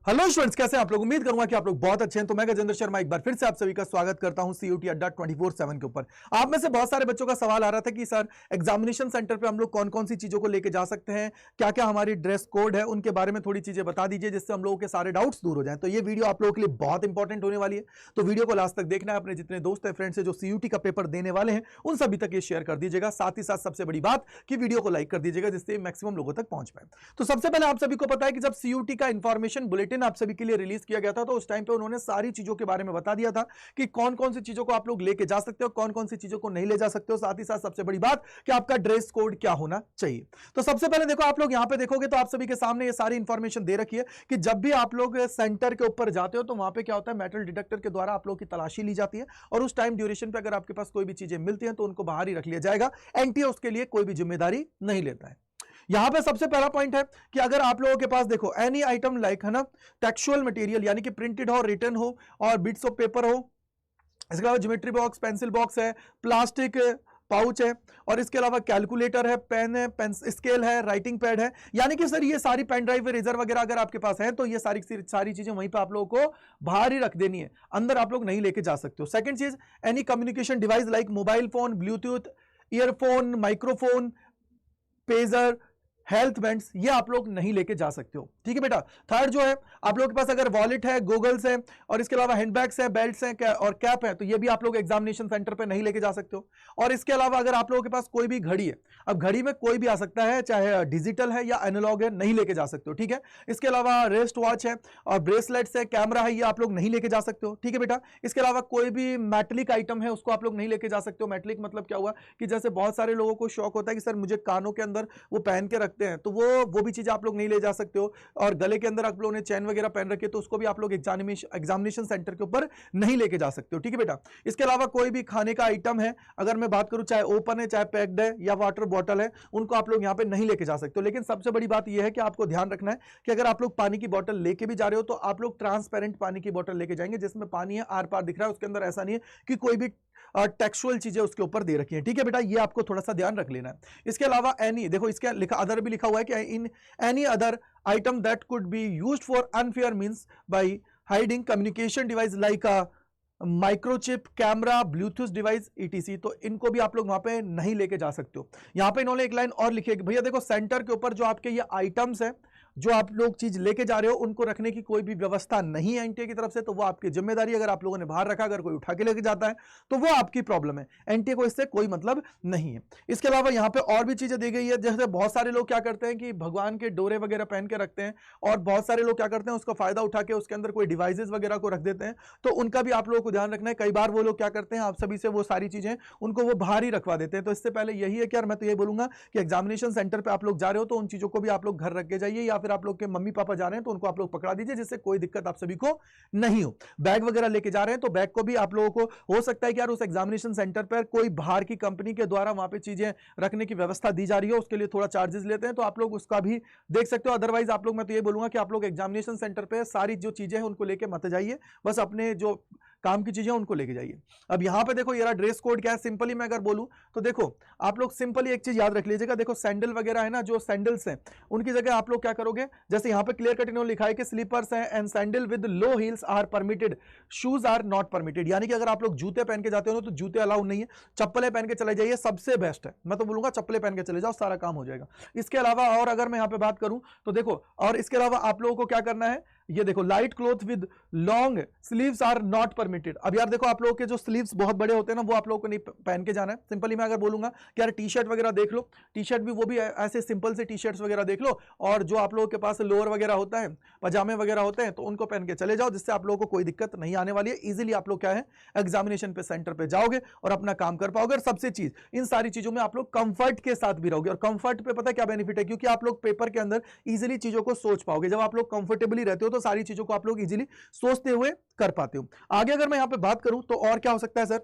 Hello students, कैसे हैं आप लोग। उम्मीद करूंगा कि आप लोग बहुत अच्छे हैं। तो मैं गजेंद्र शर्मा एक बार फिर से आप सभी का स्वागत करता हूं सीयूटी अड्डा 24/7 के ऊपर। आप में से बहुत सारे बच्चों का सवाल आ रहा था कि सर एग्जामिनेशन सेंटर पे हम लोग कौन कौन सी चीजों को लेके जा सकते हैं, क्या क्या हमारी ड्रेस कोड है, उनके बारे में थोड़ी चीजें बता दीजिए जिससे हम लोगों के सारे डाउट्स दूर हो जाए। तो ये वीडियो आप लोगों के लिए बहुत इंपॉर्टेंट होने वाली है, तो वीडियो को लास्ट तक देखना है। अपने जितने दोस्त है, फ्रेंड्स है जो सीयूटी का पेपर देने वाले हैं, उन सभी तक ये शेयर कर दीजिएगा। साथ ही साथ सबसे बड़ी बात कि वीडियो को लाइक कर दीजिएगा जिससे मैक्सिमम लोगों तक पहुंच पाए। तो सबसे पहले आप सभी को पता है कि जब सीयूटी का इंफॉर्मेशन बुलेटिन आप सभी के लिए रिलीज किया गया था तो उस टाइम पे उन्होंने सारी चीजों के बारे में बता दिया था कि कौन कौन सी चीजों को आप लोग लेके जा सकते हो, कौन कौन सी चीजों को नहीं ले जा सकते हो। साथ ही साथ सबसे बड़ी बात कि आपका ड्रेस कोड क्या होना चाहिए। तो सबसे पहले देखो, आप लोग यहां पे देखोगे तो आप सभी के सामने ये सारी इंफॉर्मेशन दे रखी है कि जब भी आप लोग सेंटर के ऊपर जाते हो तो वहां पे क्या होता है, मेटल डिटेक्टर के द्वारा आप लोग की तलाशी ली जाती है और उस टाइम ड्यूरेशन पे अगर आपके पास कोई भी चीजें मिलती हैं तो उनको बाहर ही रख लिया जाएगा। एनटीए उसके लिए कोई भी जिम्मेदारी नहीं लेता है। यहां पे सबसे पहला पॉइंट है कि अगर आप लोगों के पास देखो एनी आइटम लाइक है ना टेक्सचुअल मटेरियल यानी कि प्रिंटेड हो, रिटन हो और बिट्स ऑफ पेपर हो, इसके अलावा ज्योमेट्री बॉक्स, पेंसिल बॉक्स है, प्लास्टिक पाउच है और इसके अलावा कैलकुलेटर है, पेन है, स्केल है, राइटिंग पैड है। यानी कि सर ये सारी पेन ड्राइव, इरेजर वगैरह अगर आपके पास है तो ये सारी चीजें वहीं पे आप लोगों को बाहर ही रख देनी है, अंदर आप लोग नहीं लेके जा सकते हो। सेकंड चीज, any communication device like mobile phone, Bluetooth, earphone, microphone, pager, health bands, ये आप लोग नहीं लेके जा सकते हो। ठीक है बेटा। थर्ड जो है, आप लोगों के पास अगर वॉलेट है, गूगल्स है और इसके अलावा हैंडबैग्स है, बेल्ट्स हैं और कैप है तो ये भी आप लोग एग्जामिनेशन सेंटर पे नहीं लेके जा सकते हो। और इसके अलावा अगर आप लोगों के पास कोई भी घड़ी है, अब घड़ी में कोई भी आ सकता है, चाहे डिजिटल है या एनालॉग है, नहीं लेके जा सकते हो। ठीक है। इसके अलावा रेस्ट वॉच है और ब्रेसलेट्स है, कैमरा है, ये आप लोग नहीं लेके जा सकते हो। ठीक है बेटा। इसके अलावा कोई भी मेटलिक आइटम है उसको आप लोग नहीं लेके जा सकते हो। मेटलिक मतलब क्या हुआ कि जैसे बहुत सारे लोगों को शौक होता है कि सर मुझे कानों के अंदर वो पहन के रखते हैं, तो वो भी चीज आप लोग नहीं ले जा सकते हो। और गले के अंदर आप लोगों ने चैन वगैरह पहन रखी है तो उसको भी आप लोग एग्जामिनेशन सेंटर के ऊपर नहीं लेके जा सकते हो। ठीक है बेटा। इसके अलावा कोई भी खाने का आइटम है, अगर मैं बात करूं चाहे ओपन है, चाहे पैक्ड है या वाटर बॉटल है, उनको आप लोग यहां पे नहीं लेके जा सकते हो। लेकिन सबसे बड़ी बात यह है कि आपको ध्यान रखना है कि अगर आप लोग पानी की बोतल लेके भी जा रहे हो तो आप लोग ट्रांसपेरेंट पानी की बोतल लेके जाएंगे जिसमें पानी है, आर पार दिख रहा है, उसके अंदर ऐसा नहीं है कि कोई भी टेक्सुअल चीजें उसके ऊपर दे रखी है। ठीक है बेटा, ये आपको थोड़ा सा ध्यान रख लेना है। इसके अलावा एनी, देखो इसके लिखा अदर भी लिखा हुआ है कि in any other item that could be used for unfair means by hiding communication device like a microchip, camera, Bluetooth device etc, तो इनको भी आप लोग वहां पे नहीं लेके जा सकते हो। यहां पे इन्होंने एक लाइन और लिखी है कि भैया देखो सेंटर के ऊपर जो आपके ये आइटम्स है, जो आप लोग चीज लेके जा रहे हो, उनको रखने की कोई भी व्यवस्था नहीं है एनटीए की तरफ से, तो वो आपकी जिम्मेदारी। अगर आप लोगों ने बाहर रखा, अगर कोई उठा के लेके जाता है तो वो आपकी प्रॉब्लम है, एनटीए को इससे कोई मतलब नहीं है। इसके अलावा यहाँ पे और भी चीजें दी गई है, जैसे बहुत सारे लोग क्या करते हैं कि भगवान के डोरे वगैरह पहन के रखते हैं और बहुत सारे लोग क्या करते हैं उसका फायदा उठा के उसके अंदर कोई डिवाइसेस वगैरह को रख देते हैं, तो उनका भी आप लोगों को ध्यान रखना है। कई बार वो लोग क्या करते हैं, आप सभी से वो सारी चीजें उनको वो बाहर ही रखवा देते हैं। तो इससे पहले यही है कि यार मैं तो ये बोलूंगा कि एग्जामिनेशन सेंटर पे आप लोग जा रहे हो तो उन चीजों को भी आप लोग घर रख के जाइए, या फिर आप लोग के मम्मी पापा जा रहे हैं तो उनको आप लोग पकड़ा दीजिए जिससे कोई दिक्कत आप सभी को नहीं हो। बैग वगैरह लेके जा रहे हैं तो बैग को भी आप लोगों को हो सकता है कि यार उस एग्जामिनेशन सेंटर पर कोई बाहर की कंपनी के द्वारा वहां पे चीजें रखने की व्यवस्था दी जा रही है, उसके लिए थोड़ा चार्जेस लेते हैं, तो आप लोग उसका भी देख सकते हो। अदरवाइज आप लोग, मैं तो ये बोलूंगा कि आप लोग एग्जामिनेशन सेंटर पे सारी जो चीजें हैं उनको लेके मत जाइए, बस अपने जो काम की चीजें उनको लेके जाइए। अब यहां पे देखो ये ड्रेस कोड क्या है, सिंपली मैं अगर बोलूं तो देखो आप लोग सिंपली एक चीज याद रख लीजिएगा, देखो सैंडल वगैरह है ना, जो सैंडल्स हैं उनकी जगह आप लोग क्या करोगे, जैसे यहां पे क्लियर कट इन्होंने लिखा है कि स्लीपर्स हैं and sandal with low heels are permitted, shoes are not permitted. यानी कि अगर आप लोग जूते पहन के जाते हो तो जूते अलाउ नहीं है, चप्पलें पहन के चले जाइए, सबसे बेस्ट है। मैं तो बोलूंगा चप्पलें पहन के चले जाओ, सारा काम हो जाएगा। इसके अलावा और अगर मैं यहां पे बात करूं तो देखो, और इसके अलावा आप लोगों को क्या करना है, ये देखो light cloth with long sleeves are not permitted. अब यार देखो आप लोगों के जो स्लीव्स बहुत बड़े होते हैं ना, वो आप लोगों को नहीं पहन के जाना है। सिंपली मैं अगर बोलूंगा कि यार टी शर्ट वगैरह देख लो, टी शर्ट भी वो भी ऐसे सिंपल से टी शर्ट्स वगैरह देख लो, और जो आप लोगों के पास लोअर वगैरह होता है, पजामे वगैरह होते हैं, तो उनको पहन के चले जाओ जिससे आप लोगों को कोई दिक्कत नहीं आने वाली है। इजीली आप लोग क्या है एग्जामिनेशन पे सेंटर पे जाओगे और अपना काम कर पाओगे। और सबसे चीज, इन सारी चीजों में आप लोग कंफर्ट के साथ भी रहोगे, और कंफर्ट पे पता है क्या बेनिफिट है, क्योंकि आप लोग पेपर के अंदर इजीली चीजों को सोच पाओगे। जब आप लोग कंफर्टेबली रहते हो तो सारी चीजों को आप लोग इजीली सोचते हुए कर पाते हो। आगे अगर मैं यहां पे बात करूं तो और क्या हो सकता है सर,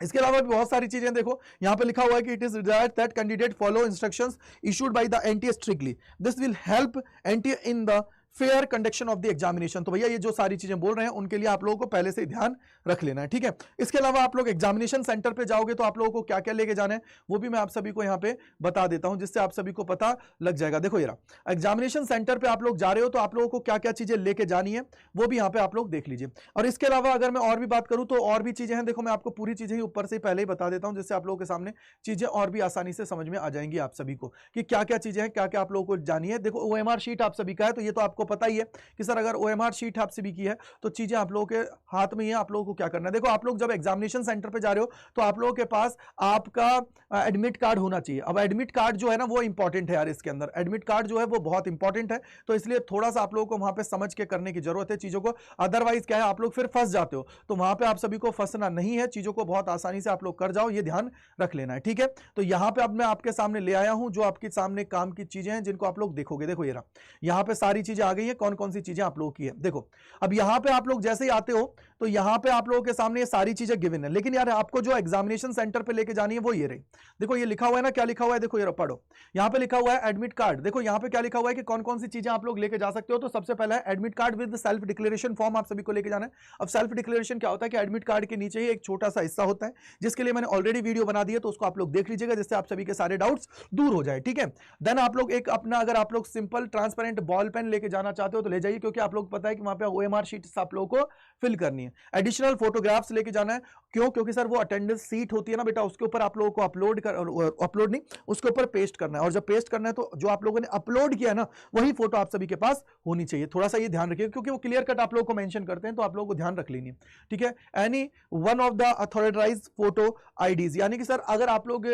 इसके अलावा भी बहुत सारी चीजें देखो, यहां पे लिखा हुआ है कि it is desired that candidate follow instructions issued by the NTA strictly, this will help NTA in the fair conduction of the examination. तो भैया ये जो सारी चीजें बोल रहे हैं उनके लिए आप लोगों को पहले से ही ध्यान रख लेना है, ठीक है। इसके अलावा आप लोग एग्जामिनेशन सेंटर पे जाओगे तो आप लोगों को क्या क्या लेके जाना है वो भी मैं आप सभी को यहाँ पे बता देता हूं, जिससे आप सभी को पता लग जाएगा। देखो ये रहा, एग्जामिनेशन सेंटर पे आप लोग जा रहे हो तो आप लोगों को क्या क्या चीजें लेके जानी है वो भी यहाँ पे आप लोग देख लीजिए। और इसके अलावा अगर मैं और भी बात करूं तो और भी चीजें हैं, देखो मैं आपको पूरी चीजें ही ऊपर से पहले ही बता देता हूं, जिससे आप लोगों के सामने चीजें और भी आसानी से समझ में आ जाएंगी आप सभी को कि क्या क्या चीजें हैं, क्या क्या आप लोगों को जानी है। देखो ओएमआर शीट आप सभी का है तो ये तो आपको पता ही है कि सर अगर ओएमआर शीट आप सभी की है तो चीजें आप लोगों के हाथ में ही है, आप लोगों को क्या करना है। देखो आप लोग जब एग्जामिनेशन सेंटर पे जा रहे हो तो आप लोगों के पास आपका एडमिट कार्ड होना चाहिए। अब एडमिट कार्ड जो है ना वो इंपॉर्टेंट है यार, इसके अंदर एडमिट कार्ड जो है वो बहुत इंपॉर्टेंट है, तो इसलिए थोड़ा सा आप लोगों को वहां पे समझ के करने की जरूरत है चीजों को, अदरवाइज क्या है आप लोग फिर फंस जाते हो। तो वहां पे आप सभी को फंसना नहीं है, चीजों को बहुत आसानी से आप लोग कर जाओ, ये ध्यान रख लेना है, ठीक है। तो यहां पे अब मैं आपके सामने ले आया हूं जो आपके सामने काम की चीजें हैं जिनको आप लोग देखोगे। देखो ये रहा, यहां पे सारी चीजें आ गई है, कौन कौन सी चीजें आप लोगों की है। देखो अब यहां पे आप लोग जैसे ही आते हो तो यहां पे आप लोगों के सामने ये सारी चीजें गिवन है, लेकिन यार आपको जो एग्जामिनेशन सेंटर पे लेके जानी है वो ये रही। देखो ये लिखा हुआ है ना, क्या लिखा हुआ है, देखो ये पढ़ो, यहां पे लिखा हुआ है एडमिट कार्ड। देखो यहां पे क्या लिखा हुआ है कि कौन कौन सी चीजें आप लोग लेके जा सकते हो। तो सबसे पहला है admit card with self declaration form, आप सभी को लेके जाना है। अब सेल्फ डिक्लेरेशन क्या होता है कि एडमिट कार्ड के नीचे ही एक छोटा सा हिस्सा होता है जिसके लिए मैंने ऑलरेडी वीडियो बना दी है, तो उसको आप लोग देख लीजिएगा जिससे आप सभी के सारे डाउट्स दूर हो जाए, ठीक है। देन आप लोग एक अपना, अगर आप लोग सिंपल ट्रांसपेरेंट बॉल पेन लेके जाना चाहते हो तो ले जाइए, क्योंकि आप लोग पता है कि वहां पे ओएमआर शीट आप लोगों को फिल करनी है। एडिशनल फोटोग्राफ्स लेके जाना है, क्यों, क्योंकि सर वो अटेंडेंस सीट होती है ना बेटा, उसके ऊपर आप लोगों को अपलोड नहीं, उसके ऊपर पेस्ट करना है, और जब पेस्ट करना है तो जो आप लोगों ने अपलोड किया है ना वही फोटो आप सभी के पास होनी चाहिए। थोड़ा सा ये ध्यान रखिए क्योंकि वो क्लियर कट आप लोगों को मेंशन करते हैं, तो आप लोगों को ध्यान रख लेनी है, ठीक है। Any one of the authorised photo IDs, यानी कि सर अगर आप लोग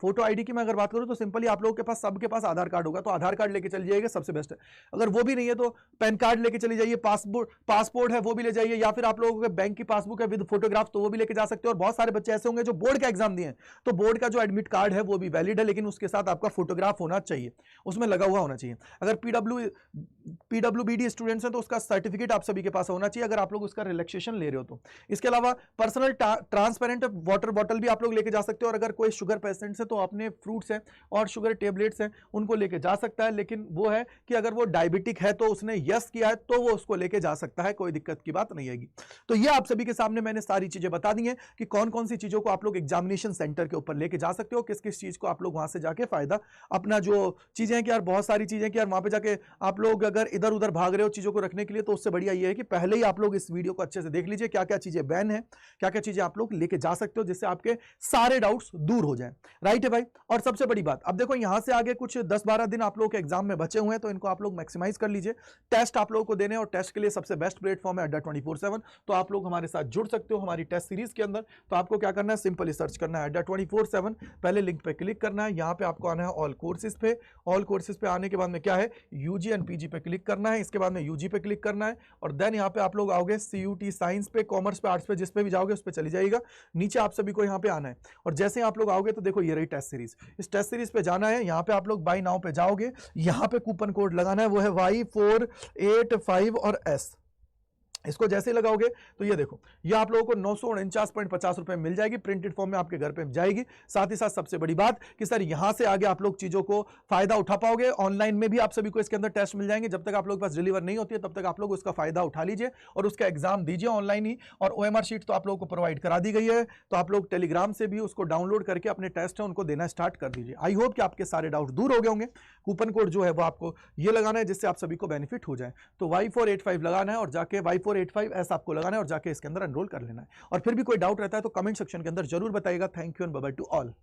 फोटो आईडी की मैं अगर बात करूं तो सिंपली आप लोगों के पास, सबके पास आधार कार्ड होगा तो आधार कार्ड लेके चली जाइएगा, सबसे बेस्ट है। अगर वो भी नहीं है तो पैन कार्ड लेके चली जाइए, पासपोर्ट है वो भी ले जाइए, या फिर आप लोगों के बैंक की पासबुक है विद फोटोग्राफ तो वो भी लेके जा सकते हो। और बहुत सारे बच्चे ऐसे होंगे जो बोर्ड का एग्जाम दिए हैं तो बोर्ड का जो एडमिट कार्ड है वो भी वैलिड है, लेकिन उसके साथ आपका फोटोग्राफ होना चाहिए, उसमें लगा हुआ होना चाहिए। अगर पीडब्ल्यूबीडी स्टूडेंट्स हैं तो उसका सर्टिफिकेट आप सभी के पास होना चाहिए अगर आप लोग उसका रिलैक्सेशन ले रहे हो तो। इसके अलावा पर्सनल ट्रांसपेरेंट वाटर बॉटल भी आप लोग लेके जा सकते हो, और अगर कोई शुगर पेशेंट्स है तो अपने फ्रूट्स हैं और शुगर टेबलेट्स हैं उनको लेके जा सकता है, लेकिन वो है कि अगर वो डायबिटिक है तो उसने यस किया है तो वो उसको लेके जा सकता है, कोई दिक्कत की बात नहीं आएगी। तो ये आप सभी के सामने मैंने सारी चीजें बता दी हैं कि कौन कौन सी चीजों को आप लोग एग्जामिनेशन सेंटर के ऊपर लेके जा सकते हो, किस किस चीज को आप लोग वहां से जाके फायदा अपना, जो चीजें हैं कि यार बहुत सारी चीजें कि यार वहां पे जाके आप लोग अगर इधर उधर भाग रहे हो चीजों को रखने के लिए, तो उससे बढ़िया ये है कि पहले ही आप लोग इस वीडियो को अच्छे से देख लीजिए, क्या क्या चीजें बैन है, क्या क्या चीजें आप लोग लेके जा सकते हो, जिससे आपके सारे डाउट्स दूर हो जाएं। राइट है भाई। और सबसे बड़ी बात, अब देखो यहां से आगे कुछ 10-12 दिन आप लोगों के एग्जाम में बचे हुए हैं, तो इनको आप लोग मैक्सिमाइज कर लीजिए। टेस्ट आप लोगों को देने, और टेस्ट के लिए सबसे बेस्ट प्लेटफॉर्म है अड्डा 24/7, तो आप लोग हमारे साथ जुड़ सकते हो हमारी टेस्ट सीरीज के अंदर। तो आपको क्या करना है, सिंपली सर्च करना है अड्डा 24/7, पहले लिंक पे क्लिक करना है, यहां पे आपको आना है ऑल कोर्सेज पे। ऑल कोर्सेज पे आने के बाद में क्या है, यूजी एंड पीजी पे क्लिक करना है, इसके बाद में यूजी पे क्लिक करना है, और देन यहाँ पे आप लोग आओगे सीयूटी साइंस पे, कॉमर्स पे, आर्ट्स पे, जिस पे भी जाओगे उस पे चली जाएगा। नीचे आप सभी को यहाँ पे आना है, और जैसे आप लोग आओगे तो देखो ये रही टेस्ट सीरीज। इस टेस्ट सीरीज पे जाना है, यहाँ पे आप लोग बाय नाउ पे जाओगे, यहाँ पे कूपन कोड लगाना है, वो है Y485 और S। इसको जैसे ही लगाओगे तो ये देखो, ये आप लोगों को 949.50 रुपए मिल जाएगी, प्रिंटेड फॉर्म में आपके घर पे जाएगी। साथ ही साथ सबसे बड़ी बात कि सर यहां से आगे आप लोग चीजों को फायदा उठा पाओगे, ऑनलाइन में भी आप सभी को इसके अंदर टेस्ट मिल जाएंगे। जब तक आप लोग के पास डिलीवर नहीं होती है तब तक आप लोग उसका फायदा उठा लीजिए और उसका एग्जाम दीजिए ऑनलाइन ही। और ओएमआर शीट तो आप लोगों को प्रोवाइड करा दी गई है, तो आप लोग टेलीग्राम से भी उसको डाउनलोड करके अपने टेस्ट है उनको देना स्टार्ट कर दीजिए। आई होप कि आपके सारे डाउट दूर हो गए होंगे। कूपन कोड जो है वो आपको ये लगाना है जिससे आप सभी को बेनिफिट हो जाए। तो Y485 लगाना है और जाके Y485S आपको लगाना है और जाके इसके अंदर एनरोल कर लेना है। और फिर भी कोई डाउट रहता है तो कमेंट सेक्शन के अंदर जरूर बताइएगा। Thank you and bye bye to all.